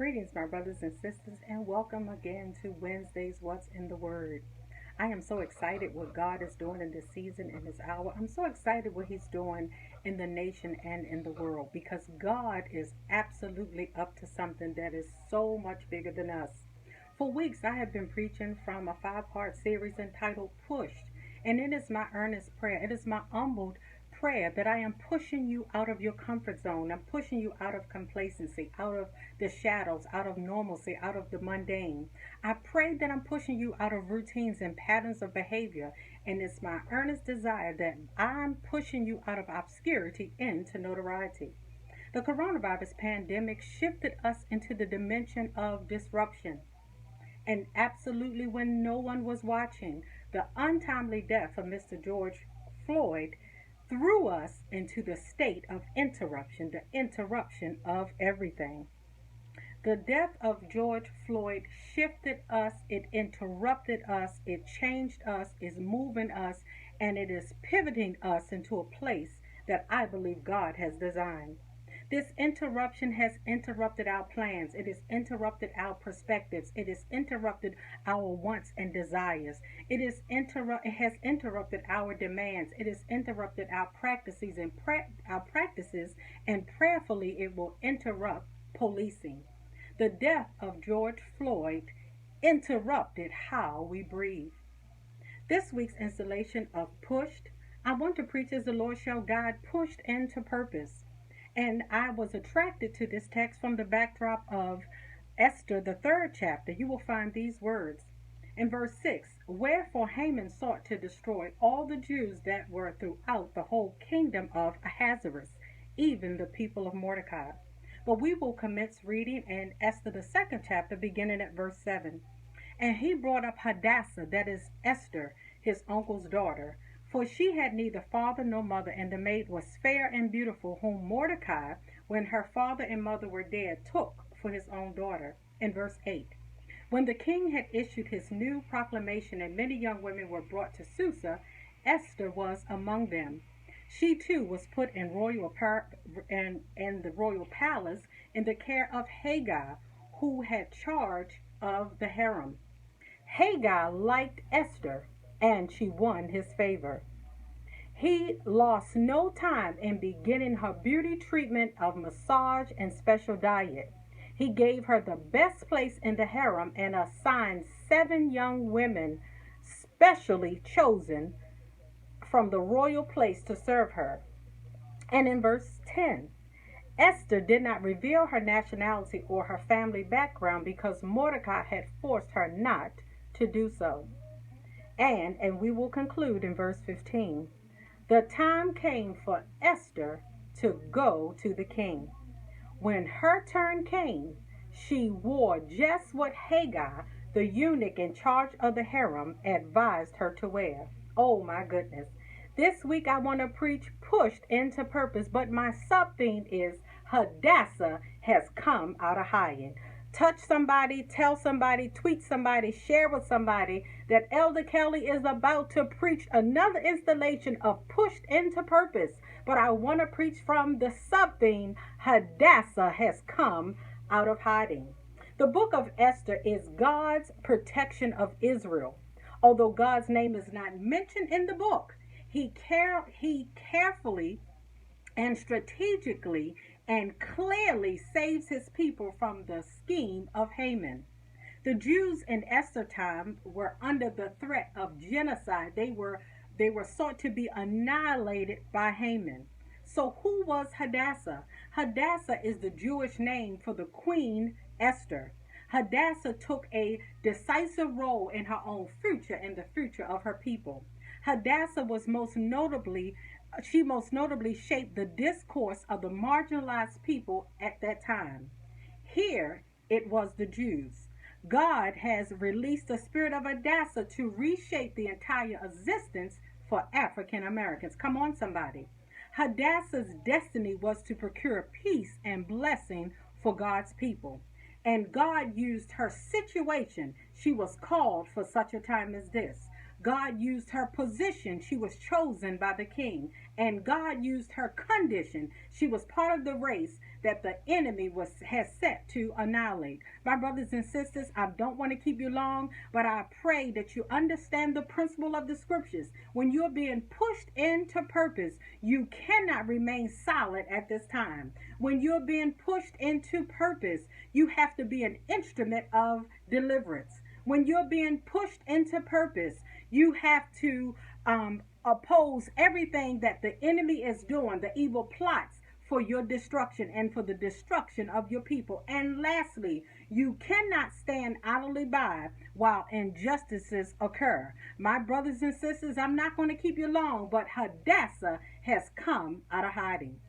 Greetings, my brothers and sisters, and welcome again to Wednesday's What's in the Word. I am so excited what God is doing in this season and this hour. I'm so excited what He's doing in the nation and in the world because God is absolutely up to something that is so much bigger than us. For weeks, I have been preaching from a five-part series entitled Pushed, and it is my earnest prayer. It is my humbled prayer that I am pushing you out of your comfort zone. I'm pushing you out of complacency, out of the shadows, out of normalcy, out of the mundane. I pray that I'm pushing you out of routines and patterns of behavior, and it's my earnest desire that I'm pushing you out of obscurity into notoriety. The coronavirus pandemic shifted us into the dimension of disruption. And absolutely, when no one was watching, the untimely death of Mr. George Floyd threw us into the state of interruption, the interruption of everything. The death of George Floyd shifted us, it interrupted us, it changed us, is moving us, and it is pivoting us into a place that I believe God has designed. This interruption has interrupted our plans. It has interrupted our perspectives. It has interrupted our wants and desires. It has interrupted our demands. It has interrupted our practices and prayerfully it will interrupt policing. The death of George Floyd interrupted how we breathe. This week's installation of Pushed, I want to preach as the Lord shall guide, pushed into purpose. And I was attracted to this text from the backdrop of Esther, the third chapter. You will find these words. In verse 6, wherefore Haman sought to destroy all the Jews that were throughout the whole kingdom of Ahasuerus, even the people of Mordecai. But we will commence reading in Esther, the second chapter, beginning at verse 7. And he brought up Hadassah, that is Esther, his uncle's daughter, for she had neither father nor mother, and the maid was fair and beautiful, whom Mordecai, when her father and mother were dead, took for his own daughter. In verse 8, when the king had issued his new proclamation and many young women were brought to Susa, Esther was among them. She too was put in the royal palace in the care of Hagar, who had charge of the harem. Hagar liked Esther, and she won his favor. He lost no time in beginning her beauty treatment of massage and special diet. He gave her the best place in the harem and assigned 7 young women specially chosen from the royal place to serve her. And in verse 10, Esther did not reveal her nationality or her family background because Mordecai had forced her not to do so. And we will conclude in verse 15. The time came for Esther to go to the king. When her turn came, she wore just what Hagar, the eunuch in charge of the harem, advised her to wear. Oh my goodness. This week I want to preach pushed into purpose, but my sub-theme is Hadassah has come out of hiding. Touch somebody, tell somebody, tweet somebody, share with somebody that Elder Kelly is about to preach another installation of Pushed into Purpose. But I want to preach from the sub-theme, Hadassah has come out of hiding. The book of Esther is God's protection of Israel. Although God's name is not mentioned in the book, he carefully and strategically and clearly saves his people from the scheme of Haman. The Jews in Esther time were under the threat of genocide. They were sought to be annihilated by Haman. So who was Hadassah? Hadassah is the Jewish name for the queen Esther. Hadassah took a decisive role in her own future and the future of her people. Hadassah was most notably shaped the discourse of the marginalized people at that time. Here it was the Jews. God has released the spirit of Hadassah to reshape the entire existence for African Americans. Come on, somebody. Hadassah's destiny was to procure peace and blessing for God's people. And God used her situation. She was called for such a time as this. God used her position. She was chosen by the king. And God used her condition. She was part of the race that the enemy has set to annihilate. My brothers and sisters, I don't want to keep you long, but I pray that you understand the principle of the scriptures. When you're being pushed into purpose, you cannot remain silent at this time. When you're being pushed into purpose, you have to be an instrument of deliverance. When you're being pushed into purpose, you have to oppose everything that the enemy is doing, the evil plots for your destruction and for the destruction of your people. And lastly, you cannot stand idly by while injustices occur. My brothers and sisters, I'm not going to keep you long, but Hadassah has come out of hiding.